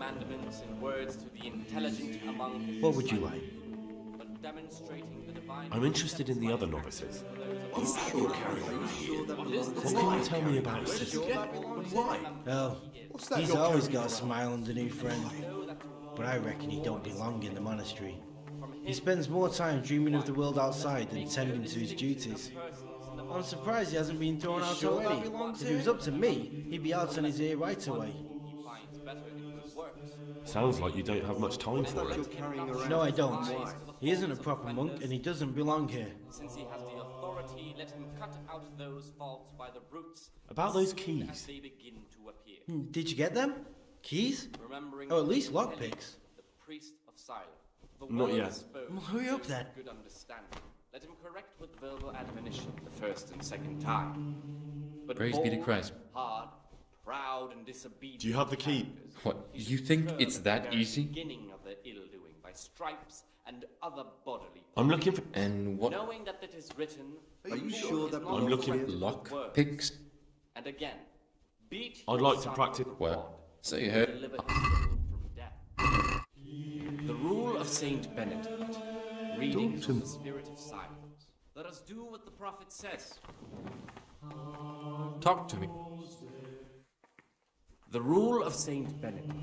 commandments in words to the intelligent among his What would you like? but demonstrating the divine. I'm interested in the other novices. What's that you're carrying around here? What can you tell me about his sister? Why? Well, he's always got a smile underneath, friend. But I reckon he don't belong in the monastery. He spends more time dreaming of the world outside than tending to his duties. I'm surprised he hasn't been thrown out already. If it was up to me, he'd be out on his ear right away. Sounds like you don't have much time for it. No, I don't. He isn't a proper monk and he doesn't belong here. Since he has the authority, let him cut out those faults by the roots. About those as keys. they begin to appear. Did you get them? Keys? Remembering Oh, at least lockpicks. the priest of silence. The Not word yet. spoke, Well, hurry up then. good understanding. Let him correct with verbal admonition the first and second time. But Praise be to bold, Christ. hard, proud, and disobedient. Do you have the key? characters What, is you think deterred it's from that the very easy? Beginning of their ill-doing by stripes and other bodily. I'm looking for. And what Knowing that it is written. Are you sure that I'm looking for lock picks? And again, beat. I'd your like to son practice- with a What? rod, So you and heard? deliver his soul from death. The rule of Saint Benedict. Readings from the Spirit of Silence. Let us do what the prophet says. Talk to me. The rule of Saint Benedict.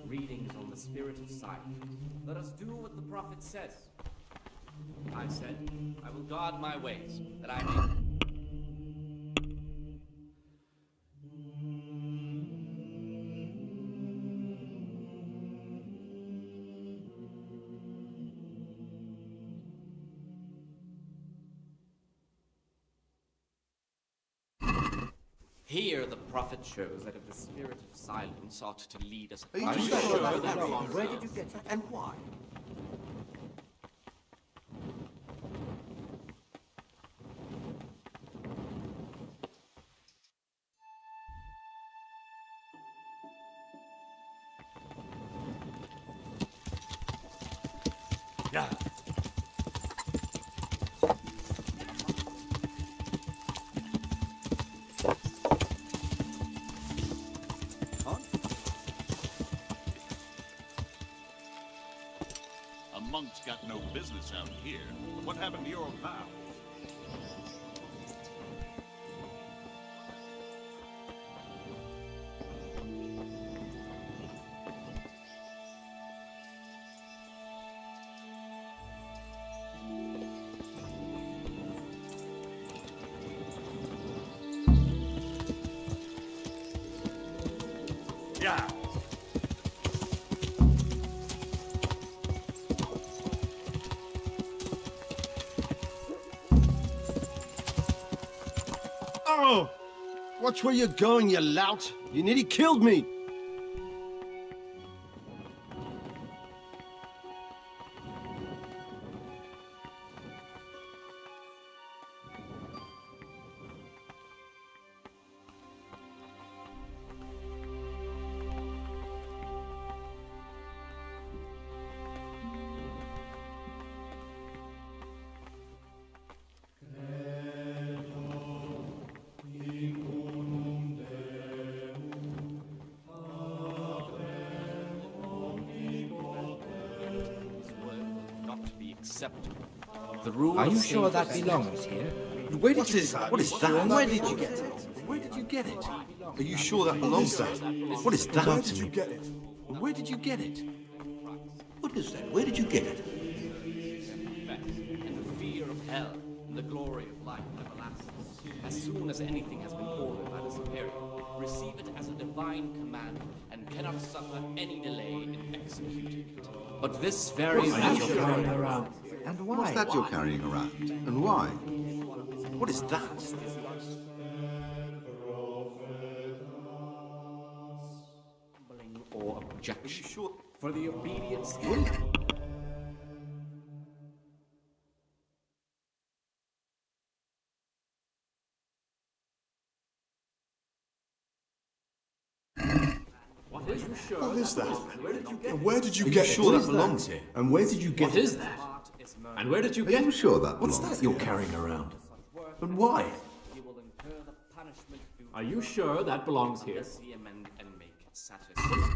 Readings on the Spirit of Silence. Let us do what the prophet says. I said, I will guard my ways, that I may. Here the prophet shows that if the spirit of silence ought to lead us. Are you sure that belongs? Where did you get it and why? Yeah. A monk's got no business out here. What happened to your vows? Yeah. Oh! Watch where you're going, you lout! You nearly killed me! Not be acceptable. The rule Are of you Saint sure that Benedict. belongs here? Where did you... What is that? Where did you get it? Where did you get it? Are you sure that belongs there? What is that? Where did you get it? Where did you get it? What is that? Where did you get it? And the fear of hell and the glory of life everlasting. As soon as anything has been ordered by the superior, receive it as a divine command and cannot suffer any delay in executing it. But this very Carrying around. And why? What's that you're carrying around? And why? What is that? Grumbling or objection. Sure. For the obedience. What is that? And where did you Are get you it? sure that belongs here? And where did you get it? What is that? And where did you Are get you it? sure that What's belongs that you're carrying around? And why? You will incur the punishment due Are you sure that belongs here? unless ye amend and make satisfactory.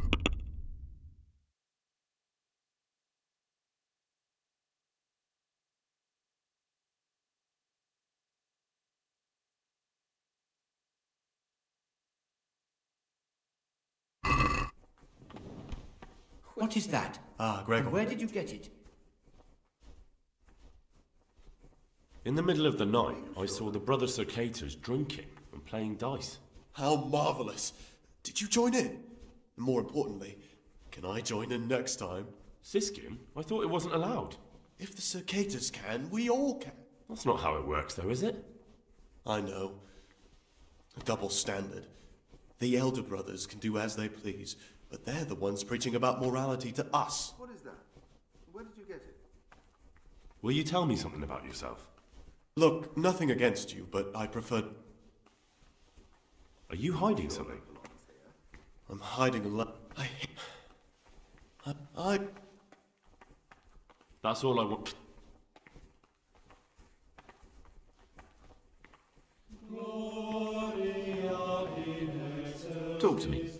What is that? Ah, Gregor. And where did you get it? In the middle of the night, I saw the brother Circators drinking and playing dice. How marvellous. Did you join in? And more importantly, can I join in next time? Siskin? I thought it wasn't allowed. If the Circators can, we all can. That's not how it works, though, is it? I know. A double standard. The elder brothers can do as they please, but they're the ones preaching about morality to us. What is that? Where did you get it? Will you tell me something about yourself? Look, nothing against you, but I prefer... Are you hiding something? I'm hiding a lot. I... That's all I want. Talk to me.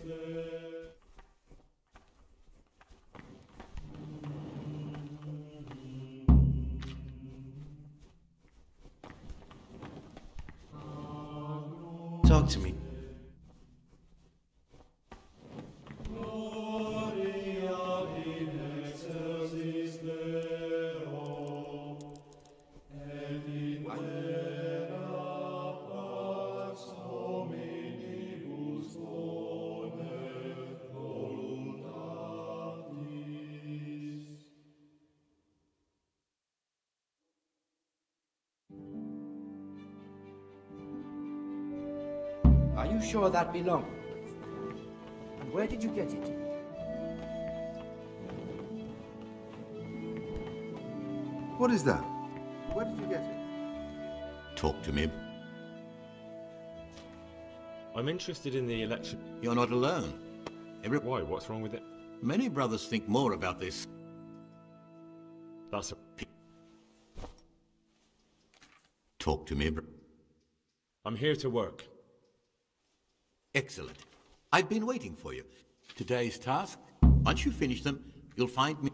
Talk to me. Are you sure that belonged? And where did you get it? What is that? Where did you get it? Talk to me. I'm interested in the election. You're not alone. Why? What's wrong with it? Many brothers think more about this. That's a... Talk to me. I'm here to work. Excellent. I've been waiting for you. Today's task, once you finish them, you'll find me.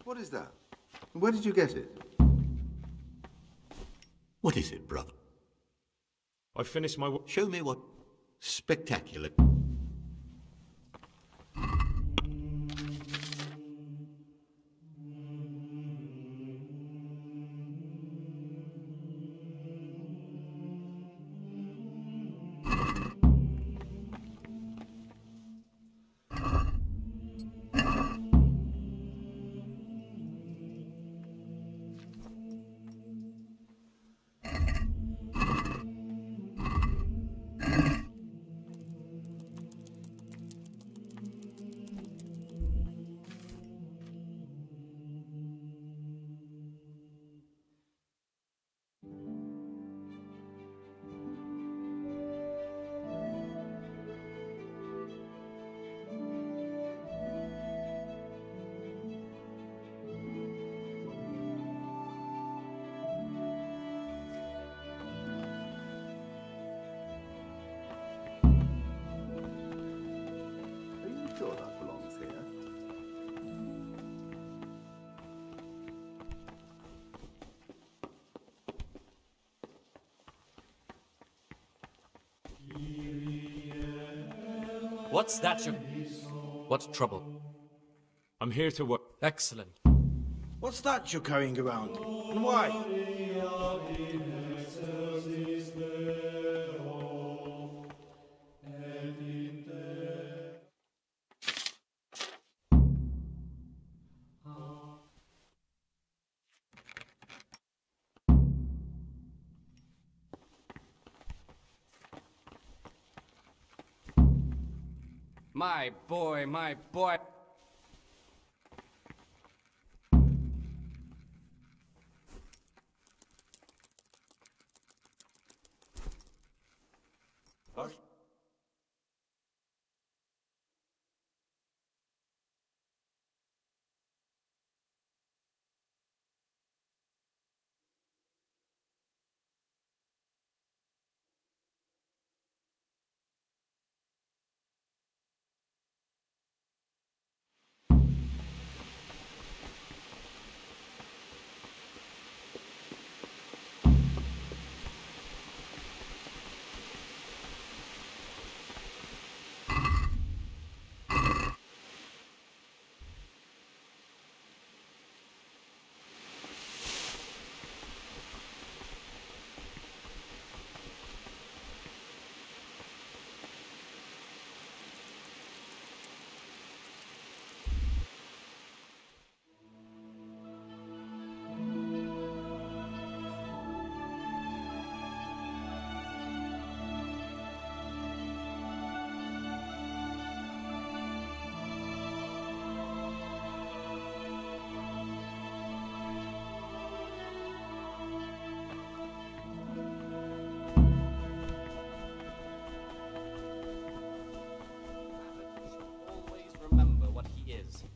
What is that? Where did you get it? What is it, brother? I finished my work. Show me what... Spectacular. Sure that belongs here. What's that you... What's trouble? I'm here to work. Excellent. What's that you're carrying around? And why? My boy, my boy.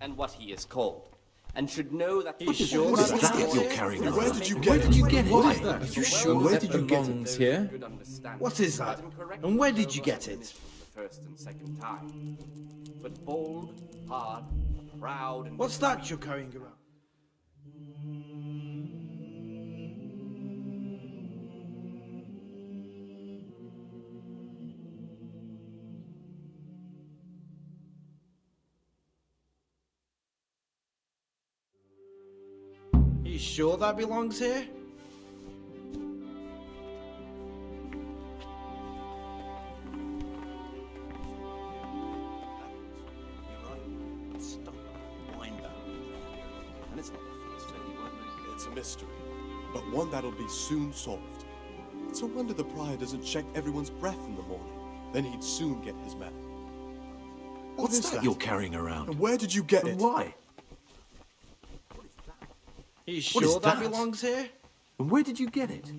And what he is called, and should know that What is that you're carrying around? Where did you get it? Why? Are you sure where did you get it? Here? What is that? And where did you get it? The first and second time, but bold, hard, proud, and What's that you're carrying around? Are you sure that belongs here? And it's not the first anyone. It's a mystery, but one that'll be soon solved. It's a wonder the prior doesn't check everyone's breath in the morning. Then he'd soon get his man. What's that you're carrying around? And where did you get it? Why? Are you What sure is that that? belongs here? And where did you get it?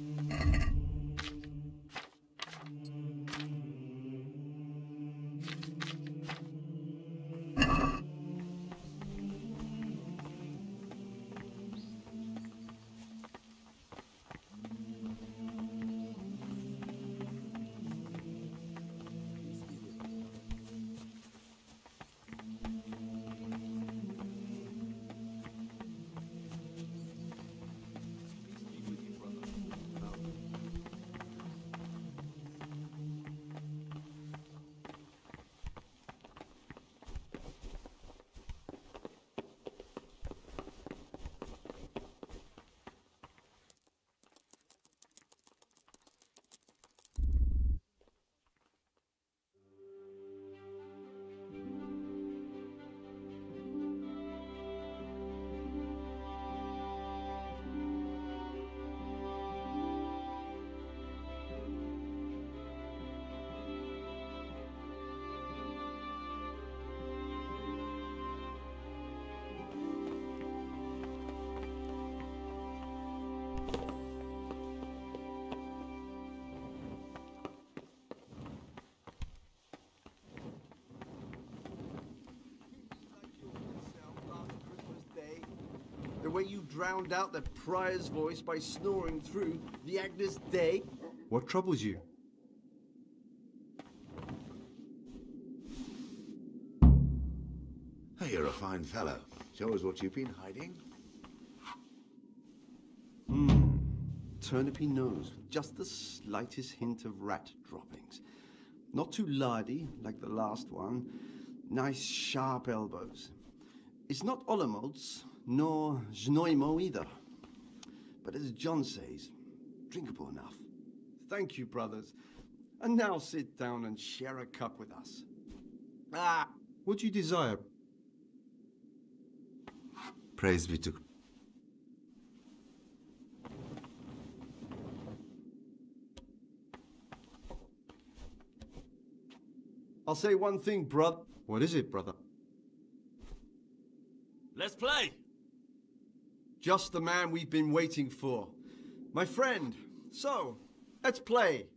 The way you drowned out the prior's voice by snoring through the Agnus Dei? What troubles you? Hey, you're a fine fellow. Show us what you've been hiding. Turnipy nose with just the slightest hint of rat droppings. Not too lardy like the last one. Nice sharp elbows. It's not Olomouc, nor Znoimo either. But as John says, drinkable enough. Thank you, brothers. And now sit down and share a cup with us. What do you desire? Praise be to... I'll say one thing, brother. What is it, brother? Let's play! Just the man we've been waiting for. My friend, so, let's play.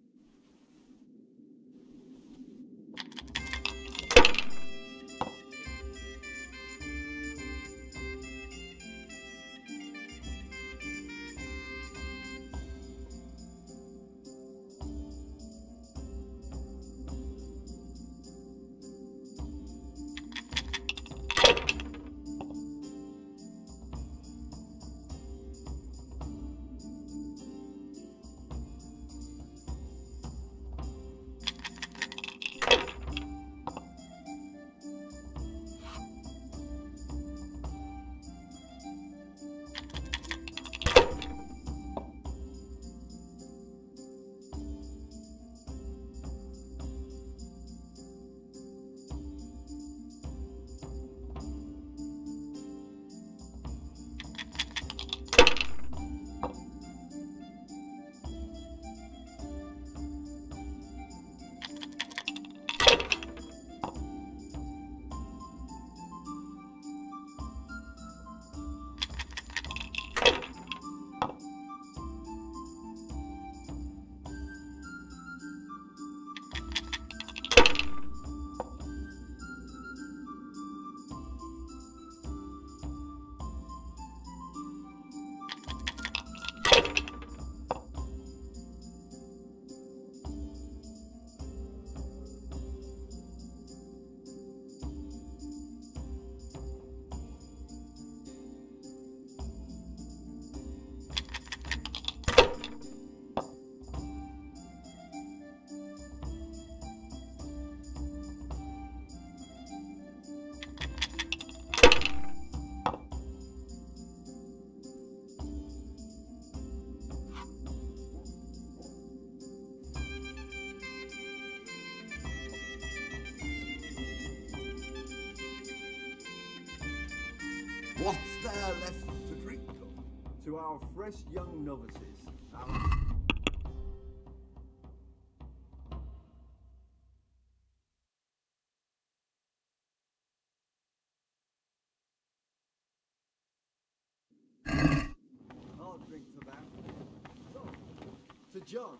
What's there left to drink of? To our fresh young novices. I'll drink to that. So, to John,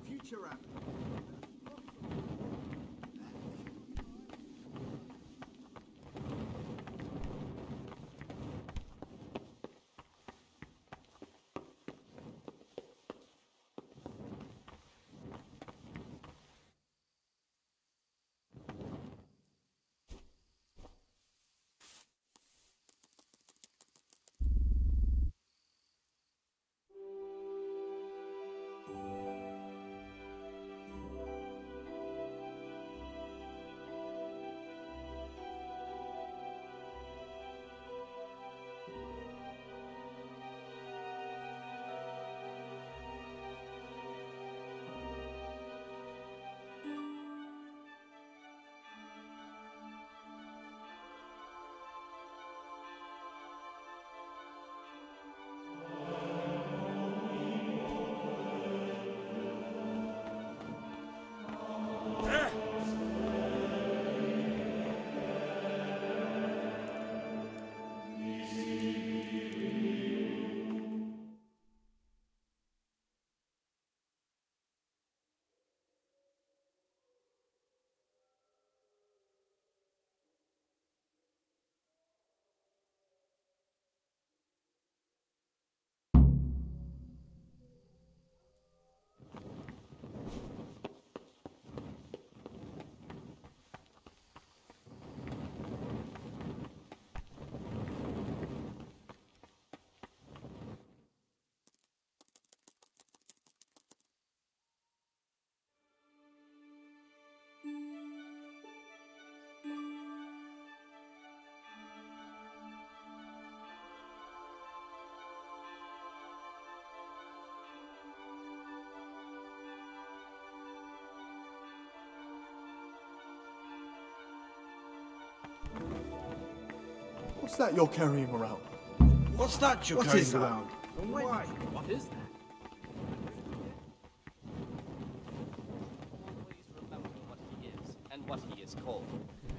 future abbot. What's that you're carrying around? What's that you're carrying around? And why? What is that? Always remember what he is and what he is called,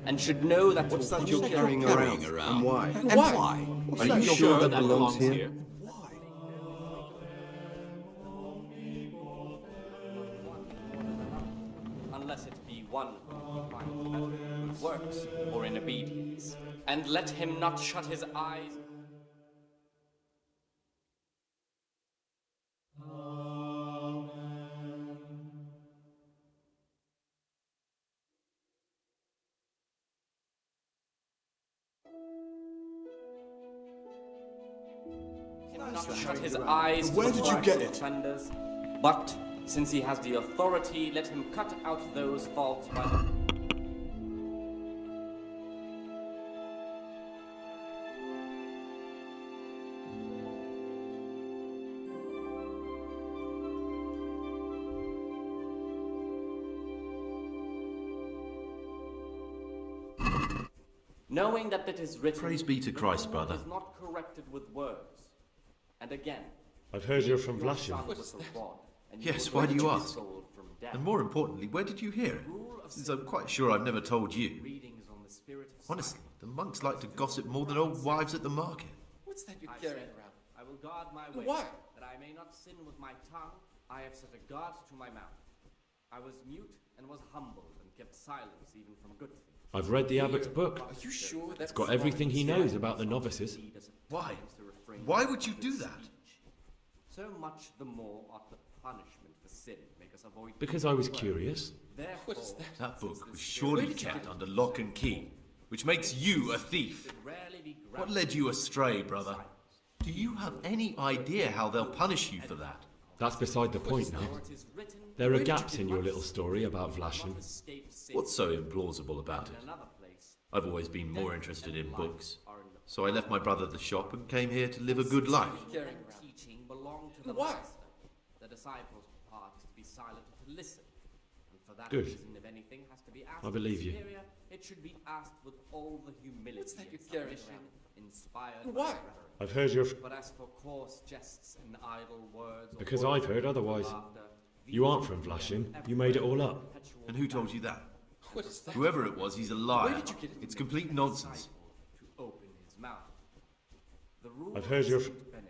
and should know that... What's that you're carrying around? And why? And why? Are you sure that belongs here? Unless it be one who finds that good works or in obedience, and let him not shut his eyes. Not shut his eyes. Where did you get it? Offenders, but since he has the authority, let him cut out those faults by the... Knowing that it is written... Praise be to Christ, brother. ...is not corrected with words. And again... I've heard you're from Vlashim. Yes, why do you ask? And more importantly, where did you hear it? Since I'm quite sure I've never told you. Honestly, the monks like to gossip more than old wives at the market. What's that you're carrying around? I will guard my way. Why? That I may not sin with my tongue, I have set a guard to my mouth. I was mute and was humbled and kept silence even from good things. I've read the abbot's book. Are you sure that's... It's got everything he knows about the novices. Why? Why would you do that? So much the more ought the punishment for sin make us avoid... Because I was curious. Therefore, That book was surely kept under lock and key, which makes you a thief. What led you astray, brother? Do you have any idea how they'll punish you for that? That's beside the point now. There are gaps in your little story about Vlashim. What's so implausible about it? I've always been more interested in books, so I left my brother the shop and came here to live a good life. teaching belong to the Why? master. The disciples' part is to be silent and to listen. And for that Good. reason, if anything has to be asked I believe of the you. superior, it should be asked with all the humility What's that and you're carrying submission around? inspired Why? by reverence. I've heard you're... But as for coarse jests and idle words... or Because words I've heard of otherwise. laughter, You aren't from Vlashim. You made it all up. And who told you that? What is that? Whoever it was, he's a liar. Where did you get it? It's complete nonsense. to open his mouth. The rule I've heard of you're... Saint Benedict.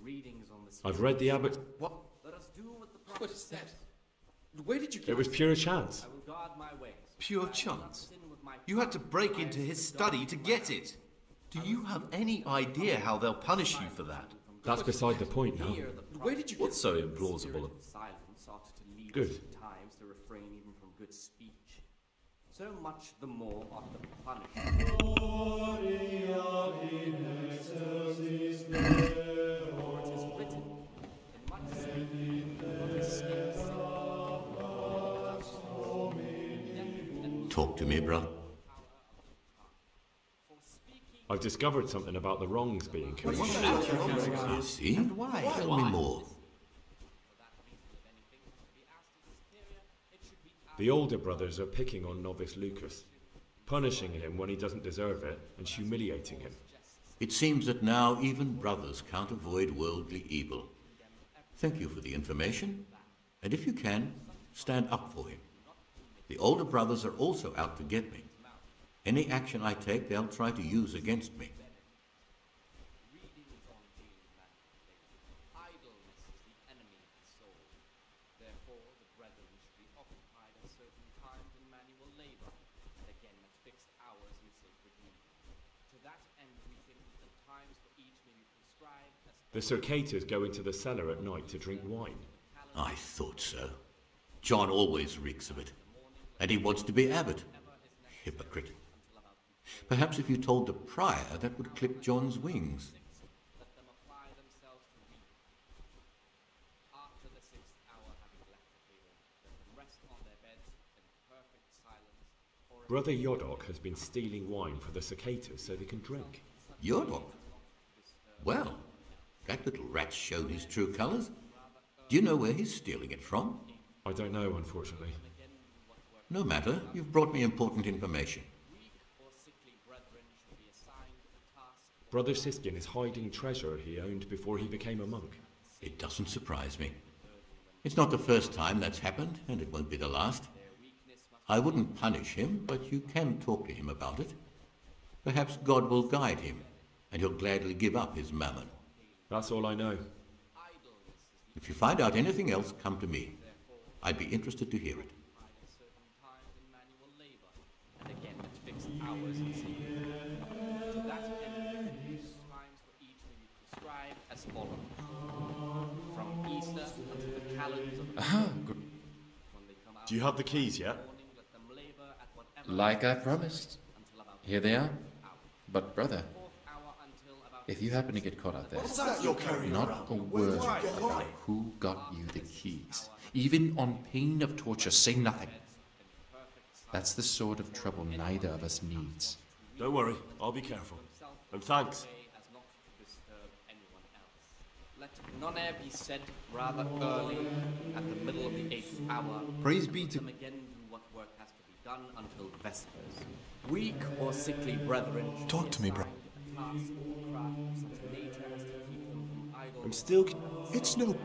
Readings on the I've read the abbot's... What? Let us do what the What prophet is that? says. Where did you get It was pure chance. I will guard my ways. Pure chance? You had to break into his study to get it. Do you have any idea how they'll punish you for that? That's beside the point now. Where did you What's so implausible? Silence ought to lead Good. us at times to refrain even from good speech. So much the more ought the punishment. For it is written, in much speaking, not escape sin. Talk to me, brother. I've discovered something about the wrongs being committed. I see. And why? Tell me more. The older brothers are picking on novice Lucas, punishing him when he doesn't deserve it and humiliating him. It seems that now even brothers can't avoid worldly evil. Thank you for the information, and if you can, stand up for him. The older brothers are also out to get me. Any action I take, they'll try to use against me. Idleness is the enemy of the soul. Therefore, the brethren should be occupied at certain times in manual labor, and again at fixed hours in sacred meeting. To that end, we think that times for each may be prescribed as... The Circators go into the cellar at night to drink wine. I thought so. John always reeks of it. And he wants to be abbot. Hypocrite. Perhaps if you told the prior, that would clip John's wings. Let them apply themselves to reading. After the 6th hour having left the table, let them rest on their beds in perfect silence. Brother Yodok has been stealing wine for the Circators so they can drink. Yodok? Well, that little rat showed his true colours. Do you know where he's stealing it from? I don't know, unfortunately. No matter, you've brought me important information. Brother Siskin is hiding treasure he owned before he became a monk. It doesn't surprise me. It's not the first time that's happened, and it won't be the last. I wouldn't punish him, but you can talk to him about it. Perhaps God will guide him, and he'll gladly give up his mammon. That's all I know. If you find out anything else, come to me. I'd be interested to hear it. And again at fixed hours and seasons. To that end, times for each may be prescribed as follows. From Easter until the calends of Do you have the keys yet? Like I promised. Here they are. But brother, if you happen to get caught out there, not a word about who got you the keys. Even on pain of torture, say nothing. That's the sort of trouble neither of us needs. Don't worry, I'll be careful. And thanks. Let none ere be said rather early, at the middle of the 8th hour. Praise be to them again do what work has to be done until vespers. Weak or sickly brethren. Talk to me, bro. I'm still... It's no...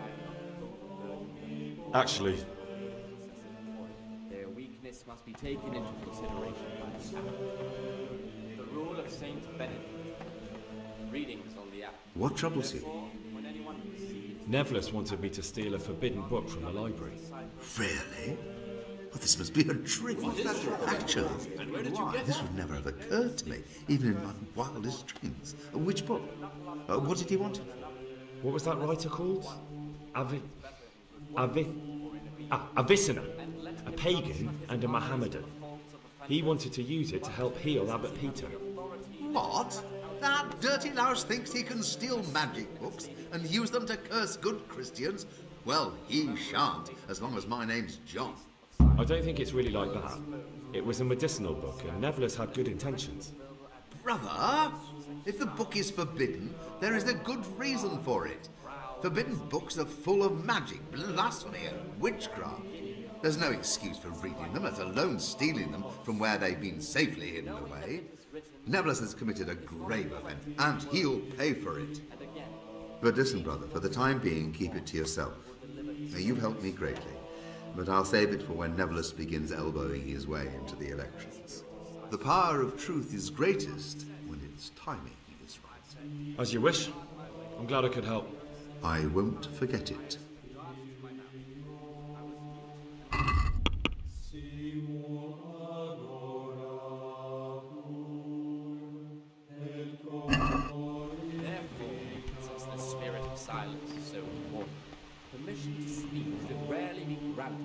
Actually... Their weakness must be taken into consideration by the app. The rule of Saint Benedict. Readings on the app. What troubles you? Nevlis wanted me to steal a forbidden book from the library. Really? Well, this must be a trick. Actually, this would never have occurred to me, even in my wildest dreams. Which book? What did he want? What was that writer called? Avicenna, a pagan and a Mohammedan. He wanted to use it to help heal Abbot Peter. What? That dirty louse thinks he can steal magic books and use them to curse good Christians? Well, he shan't, as long as my name's John. I don't think it's really like that. It was a medicinal book, and Nevlis had good intentions. Brother, if the book is forbidden, there is a good reason for it. Forbidden books are full of magic, blasphemy, and witchcraft. There's no excuse for reading them, let alone stealing them from where they've been safely hidden away. Nevlis has committed a grave offence, and he'll pay for it. But listen, brother, for the time being, keep it to yourself. Now, you've helped me greatly, but I'll save it for when Nevlis begins elbowing his way into the elections. The power of truth is greatest when its timing is right. As you wish. I'm glad I could help. I won't forget it.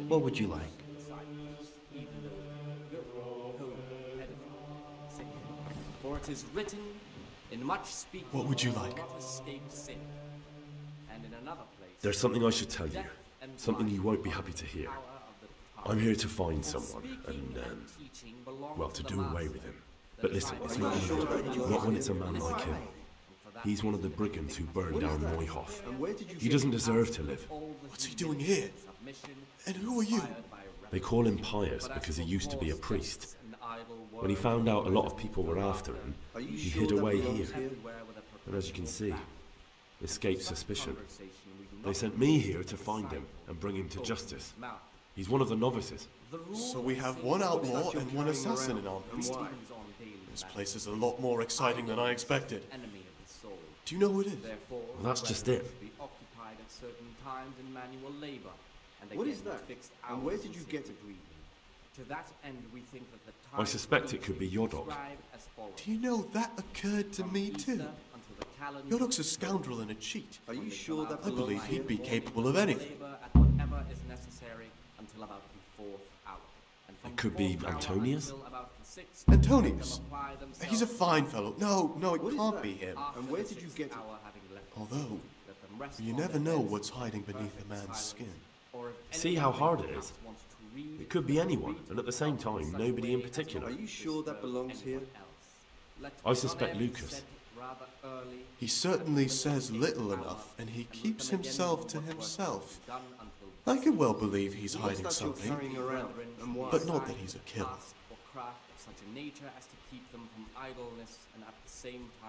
What would you like? For it is written, in much speaking, what would you like? Escape sin. And in another place, there's something I should tell you. Something you won't be happy to hear. I'm here to find someone and, well, to do away with him. But listen, it's not when it's a man like him. He's one of the brigands who burned down Neuhof. He doesn't deserve to live. What's he doing here? And who are you? They call him pious because he used to be a priest. When he found out a lot of people were after him, he hid away here. And as you can see, escaped suspicion. They sent me here to find him and bring him to justice. He's one of the novices. So we have one outlaw and one assassin in our midst. This place is a lot more exciting than I expected. Do you know who it is? Well, that's just it. What is that? And where did you get it? To that end, we think that the I suspect it could be Yodok. Do you know that occurred to me too? Yodok's a scoundrel and a cheat. Are you sure that I believe he'd be capable of anything. It could be Antonius? Antonius? He's a fine fellow. No, it can't be him. And where did you get it? Although, you never know what's hiding beneath a man's skin. See how hard it is? It could be anyone, and at the same time, nobody in particular. Are you sure that belongs here? I suspect Lucas. He certainly says little enough, and he keeps himself to himself. I can well believe he's hiding something, but not that he's a killer.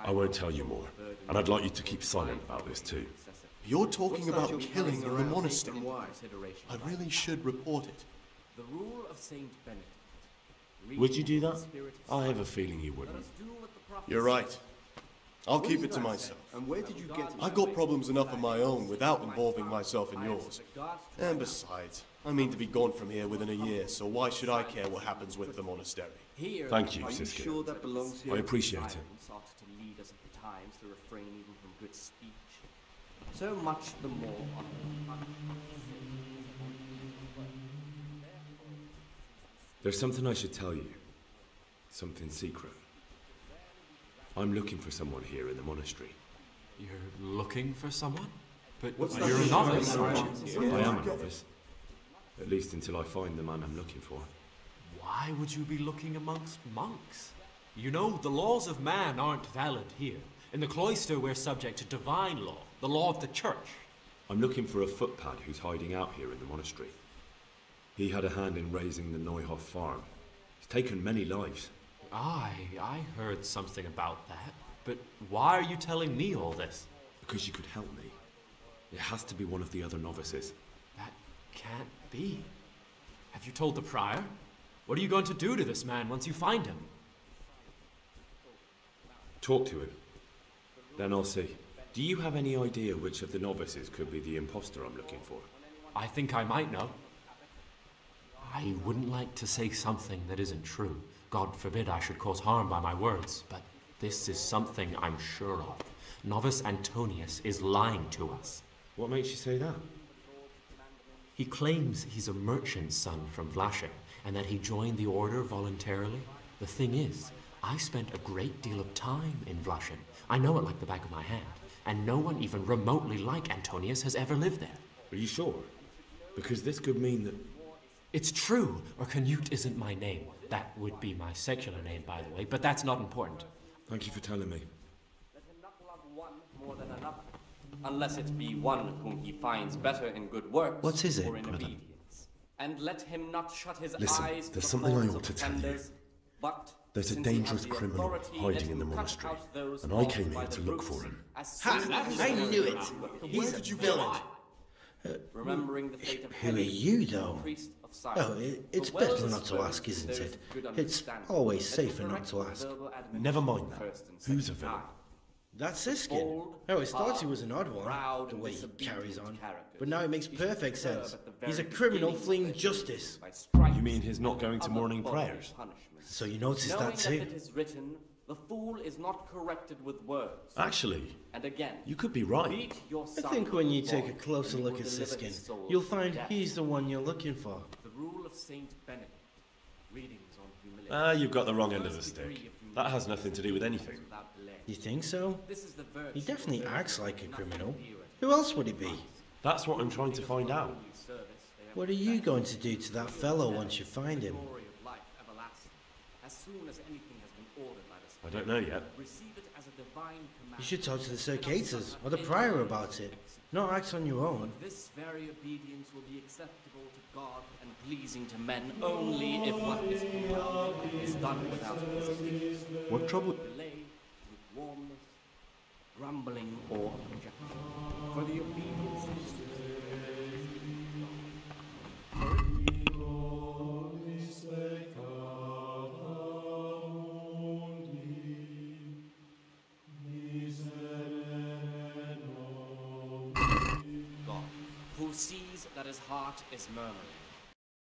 I won't tell you more, and I'd like you to keep silent about this too. You're talking about killing in the monastery. I really should report it. The rule of Saint Benedict Would you do that? I have a feeling you wouldn't. You're right. I'll keep it to myself. And where did you get it? I've got problems enough of my own without involving myself in yours. And besides, I mean to be gone from here within a year, so why should I care what happens with the monastery? Thank you, Are you Siska. sure that belongs here? I appreciate it. To lead us at the times to refrain even from good speech. So much the more There's something I should tell you. Something secret. I'm looking for someone here in the monastery. You're looking for someone? But What's you're a novice, aren't you? I am a novice. At least until I find the man I'm looking for. Why would you be looking amongst monks? You know, the laws of man aren't valid here. In the cloister, we're subject to divine law, the law of the church. I'm looking for a footpad who's hiding out here in the monastery. He had a hand in raising the Neuhoff farm. He's taken many lives. I heard something about that. But why are you telling me all this? Because you could help me. It has to be one of the other novices. That can't be. Have you told the prior? What are you going to do to this man once you find him? Talk to him. Then I'll see. Do you have any idea which of the novices could be the imposter I'm looking for? I think I might know. I wouldn't like to say something that isn't true. God forbid I should cause harm by my words, but this is something I'm sure of. Novice Antonius is lying to us. What makes you say that? He claims he's a merchant's son from Vlashing, and that he joined the order voluntarily. The thing is, I spent a great deal of time in Vlashing. I know it like the back of my hand, and no one even remotely like Antonius has ever lived there. Are you sure? Because this could mean that... It's true, or Canute isn't my name. That would be my secular name, by the way, but that's not important. Thank you for telling me. Let him not love one more than another, unless it be one whom he finds better in good works What is it, or in brother? obedience. And let him not shut his Listen, eyes to there's the something I faults ought to of tell you. offenders, but There's a since he dangerous has the criminal authority, hiding let in the him cut monastery, out those and I caused came by here the to look roots for him. as soon as I he knew it. is He's a villain. remembering the fate of Who are Helen, you, though? priest of Cyrus. Oh, it's As well better as not to spurs, ask, isn't there is it? good It's understanding. always Let safer him not to correct ask. verbal admonition Never mind that. first and Who's a second villain? time. That's Siskin. Bold, I always thought he hard, was an odd one, proud, the and way he disobedient carries on. character. But now it makes He should perfect serve sense. at the very He's a criminal beginning of fleeing their justice. by stripes You mean he's not going to and morning other bodily prayers? punishments. So you noticed Knowing that too? it is written, the fool is not corrected with words. Actually, And again, you could be right. beat your I son think when you with take a rod, closer and he look will at deliver Siskin, his soul you'll from find death. he's the one you're looking for. The rule of Saint Benedict. Readings on humility. You've got the wrong end of the stick. That has nothing to do with anything. You think so? This is the virtue He definitely of acts those like a who criminal. not appear Who else would it be? That's what I'm trying to find out. service, they have What are you going to do to that fellow once you find him? glory of life everlasting. As soon as anything has been ordered by the I don't know yet. receive it as a divine command. You should talk to the Circators or the Prior about it, not act on your own. But this very obedience will be acceptable to God and pleasing to men only if what is commanded is done without hesitation. What trouble? Delay, lukewarmness, grumbling, or objection. For the obedience is God, who sees that his heart is murmuring,